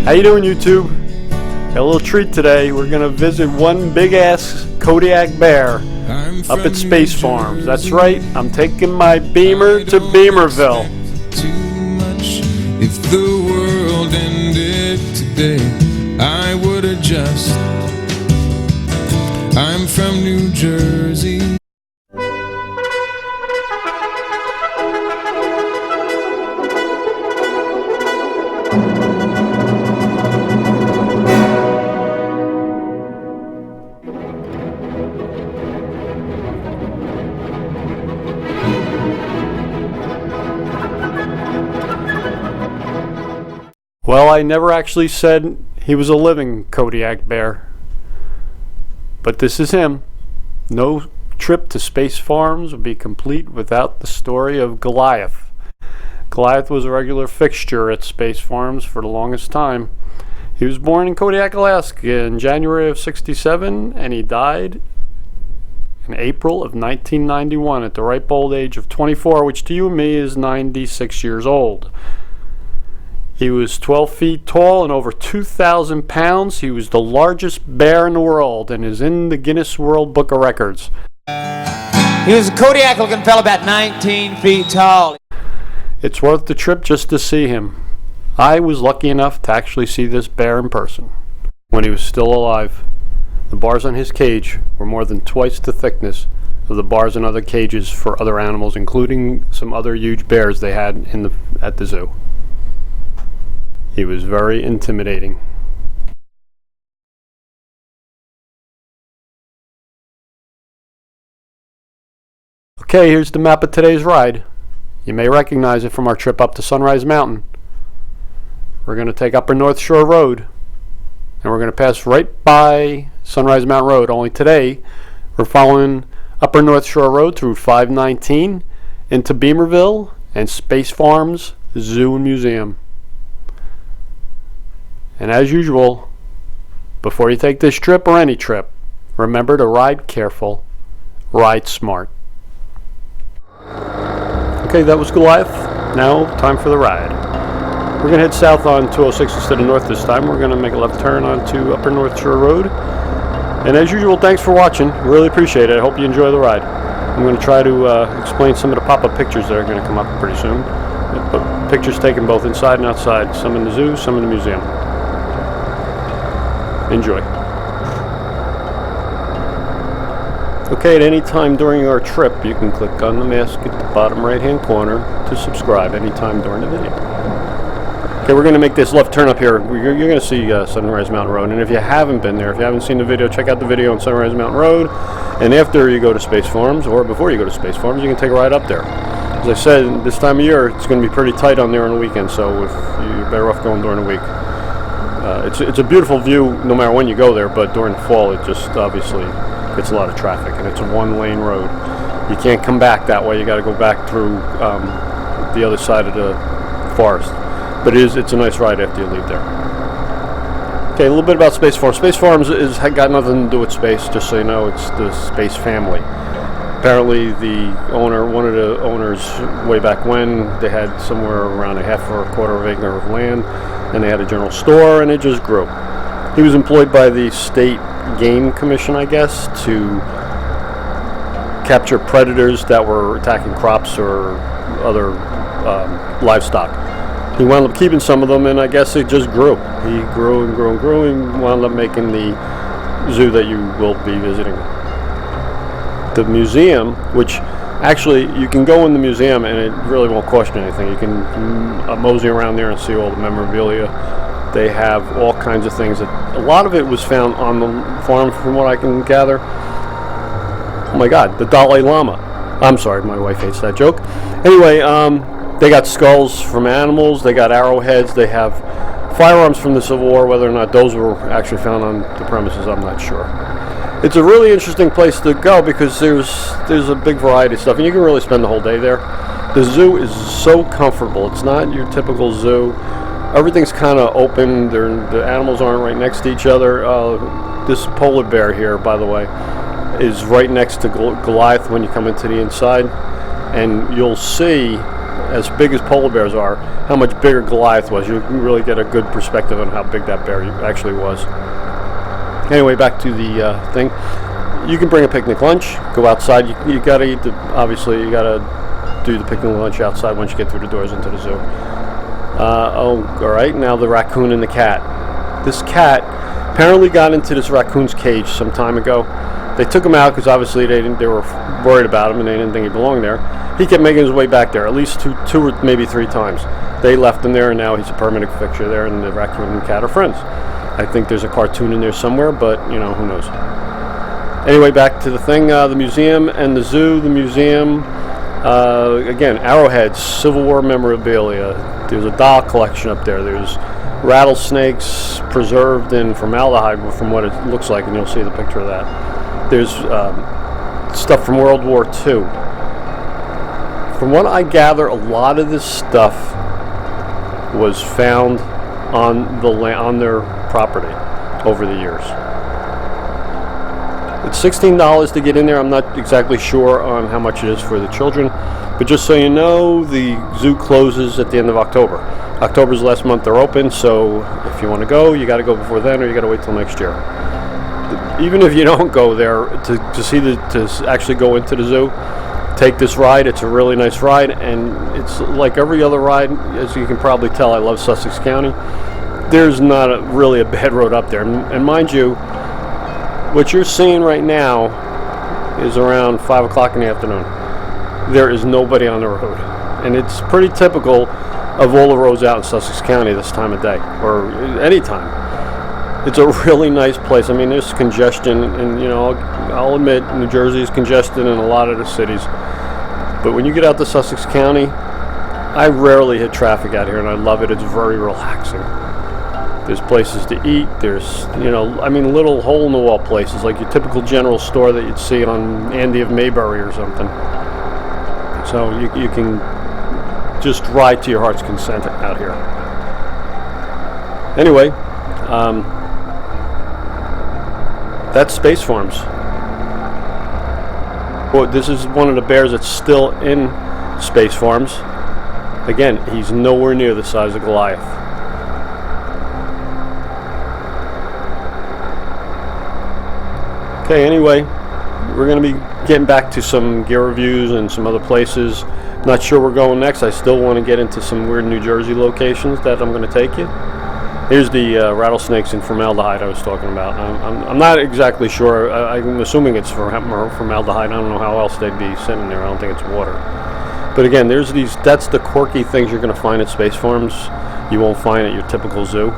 How you doing, YouTube? Got a little treat today. We're gonna visit one big ass Kodiak bear up at Space Farms. That's right, I'm taking my Beamer to Beemerville. Too much. If the world ended today, I would adjust. I'm from New Jersey. Well, I never actually said he was a living Kodiak bear, but this is him. No trip to Space Farms would be complete without the story of Goliath. Goliath was a regular fixture at Space Farms for the longest time. He was born in Kodiak, Alaska in January of '67, and he died in April of 1991 at the ripe old age of 24, which to you and me is 96 years old. He was 12 feet tall and over 2,000 pounds. He was the largest bear in the world and is in the Guinness World Book of Records. He was a Kodiak looking fellow about 19 feet tall. It's worth the trip just to see him. I was lucky enough to actually see this bear in person when he was still alive. The bars on his cage were more than twice the thickness of the bars in other cages for other animals, including some other huge bears they had at the zoo. He was very intimidating. Okay, here's the map of today's ride. You may recognize it from our trip up to Sunrise Mountain. We're going to take Upper North Shore Road, and we're going to pass right by Sunrise Mountain Road. Only today, we're following Upper North Shore Road through 519 into Beemerville and Space Farms Zoo and Museum. And as usual, before you take this trip or any trip, remember to ride careful, ride smart. Okay, that was Goliath. Now, time for the ride. We're going to head south on 206 instead of north this time. We're going to make a left turn onto Upper North Shore Road. And as usual, thanks for watching. Really appreciate it. I hope you enjoy the ride. I'm going to try to explain some of the pop-up pictures that are going to come up pretty soon. But pictures taken both inside and outside, some in the zoo, some in the museum. Enjoy. Okay, at any time during our trip, you can click on the mask at the bottom right-hand corner to subscribe anytime during the video. Okay, we're going to make this left turn up here. You're going to see Sunrise Mountain Road, and if you haven't been there, if you haven't seen the video, check out the video on Sunrise Mountain Road, and after you go to Space Farms, or before you go to Space Farms, you can take a ride up there. As I said, this time of year, it's going to be pretty tight on there on the weekend, so if you're better off going during the week. It's a beautiful view no matter when you go there, but during the fall it just obviously gets a lot of traffic, and it's a one-lane road. You can't come back that way. You got to go back through the other side of the forest. But it's a nice ride after you leave there. Okay, a little bit about Space Farms. Space Farms has got nothing to do with space, just so you know. It's the Space family. Apparently one of the owners way back when, they had somewhere around a half or a quarter of an acre of land, and they had a general store, and it just grew. He was employed by the State Game Commission, I guess, to capture predators that were attacking crops or other livestock. He wound up keeping some of them, and I guess it just grew. He grew and grew and grew, and wound up making the zoo that you will be visiting. The museum, which actually you can go in the museum and it really won't cost you anything. You can mosey around there and see all the memorabilia. They have all kinds of things. A lot of it was found on the farm, from what I can gather. Oh my God, the Dalai Lama. I'm sorry, my wife hates that joke. Anyway, they got skulls from animals. They got arrowheads. They have firearms from the Civil War. Whether or not those were actually found on the premises, I'm not sure. It's a really interesting place to go because there's a big variety of stuff, and you can really spend the whole day there. The zoo is so comfortable. It's not your typical zoo. Everything's kind of open. The animals aren't right next to each other. This polar bear here, by the way, is right next to Goliath when you come into the inside, and you'll see as big as polar bears are, how much bigger Goliath was. You can really get a good perspective on how big that bear actually was. Anyway, back to the thing. You can bring a picnic lunch, go outside. You got to eat obviously you got to do the picnic lunch outside once you get through the doors into the zoo. All right, now the raccoon and the cat. This cat apparently got into this raccoon's cage some time ago. They took him out because obviously they were worried about him and they didn't think he belonged there. He kept making his way back there at least two or maybe 3 times. They left him there and now he's a permanent fixture there, and the raccoon and cat are friends. I think there's a cartoon in there somewhere, but you know, who knows. Anyway, back to the thing, the museum and the zoo. The museum, again, arrowheads, Civil War memorabilia. There's a doll collection up there. There's rattlesnakes preserved in formaldehyde from what it looks like, and you'll see the picture of that. There's stuff from World War II. From what I gather, a lot of this stuff was found on their property over the years. It's $16 to get in there. I'm not exactly sure on how much it is for the children, but just so you know, the zoo closes at the end of October. October's the last month they're open, so if you want to go, you got to go before then, or you got to wait till next year. Even if you don't go there to actually go into the zoo, take this ride. It's a really nice ride, and it's like every other ride. As you can probably tell, I love Sussex County. There's not really a bad road up there, and mind you, what you're seeing right now is around 5 o'clock in the afternoon. There is nobody on the road, and it's pretty typical of all the roads out in Sussex County this time of day, or any time. It's a really nice place. I mean, there's congestion, and you know, I'll admit New Jersey is congested in a lot of the cities, but when you get out to Sussex County, I rarely hit traffic out here, and I love it. It's very relaxing. There's places to eat. There's, you know, I mean, little hole-in-the-wall places like your typical general store that you'd see on Andy of Maybury or something. So you can just ride to your heart's content out here. Anyway, that's Space Farms. Well, this is one of the bears that's still in Space Farms. Again, he's nowhere near the size of Goliath. Okay, anyway, we're going to be getting back to some gear reviews and some other places. Not sure where we're going next. I still want to get into some weird New Jersey locations that I'm going to take you. Here's the rattlesnakes in formaldehyde I was talking about. I'm not exactly sure. I'm assuming it's formaldehyde. I don't know how else they'd be sitting there. I don't think it's water. But again, there's these. That's the quirky things you're going to find at Space Farms. You won't find at your typical zoo.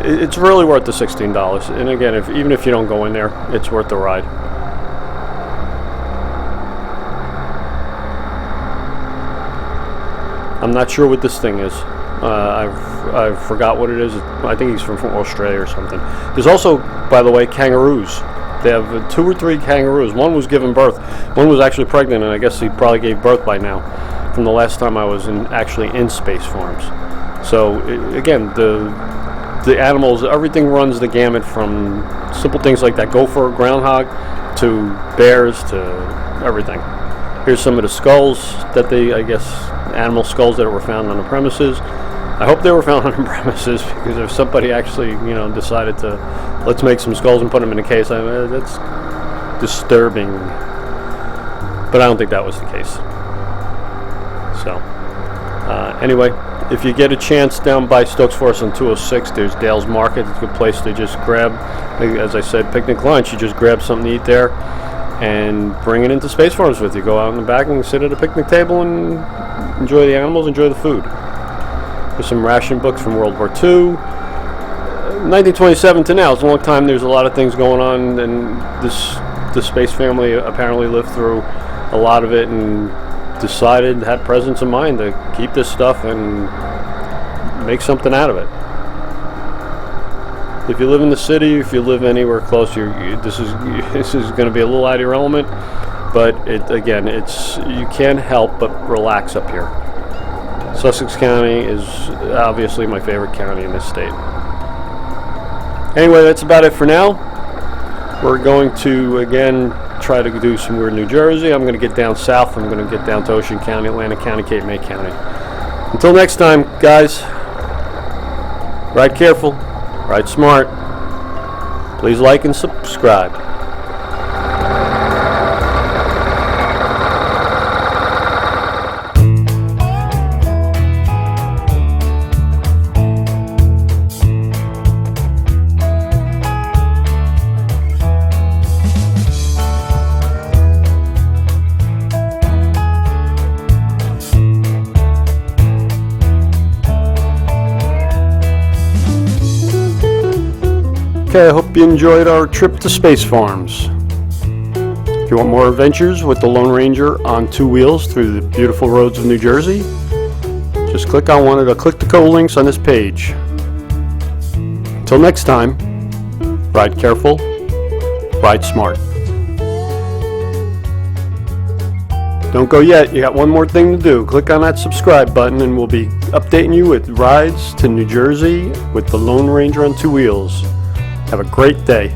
It's really worth the $16. And again, even if you don't go in there, it's worth the ride. I'm not sure what this thing is. I forgot what it is. I think he's from Australia or something. There's also, by the way, kangaroos. They have 2 or 3 kangaroos. One was given birth. One was actually pregnant, and I guess he probably gave birth by now from the last time I was actually in Space Farms. So, again, the animals, everything runs the gamut from simple things like that gopher, groundhog, to bears, to everything. Here's some of the skulls that animal skulls that were found on the premises. I hope they were found on the premises, because if somebody actually, you know, decided to, let's make some skulls and put them in a case, that's disturbing. But I don't think that was the case. So, anyway, if you get a chance down by Stokes Forest on 206, there's Dale's Market. It's a good place to just grab, as I said, picnic lunch. You just grab something to eat there and bring it into Space Farms with you. Go out in the back and sit at a picnic table and enjoy the animals, enjoy the food. There's some ration books from World War II. 1927 to now, it's a long time. There's a lot of things going on, and the Space family apparently lived through a lot of it and had presence of mind to keep this stuff and make something out of it. If you live in the city, if you live anywhere close, this is going to be a little out of your element, but you can't help but relax up here. Sussex County is obviously my favorite county in this state. Anyway, that's about it for now. We're going to, again, try to do some weird New Jersey. I'm going to get down south. I'm going to get down to Ocean County, Atlantic County, Cape May County. Until next time, guys, ride careful, ride smart. Please like and subscribe. Okay, I hope you enjoyed our trip to Space Farms. If you want more adventures with the Lone Ranger on 2 wheels through the beautiful roads of New Jersey, just click on one of the click to go links on this page. Until next time, ride careful, ride smart. Don't go yet, you got one more thing to do. Click on that subscribe button and we'll be updating you with rides to New Jersey with the Lone Ranger on 2 wheels. Have a great day.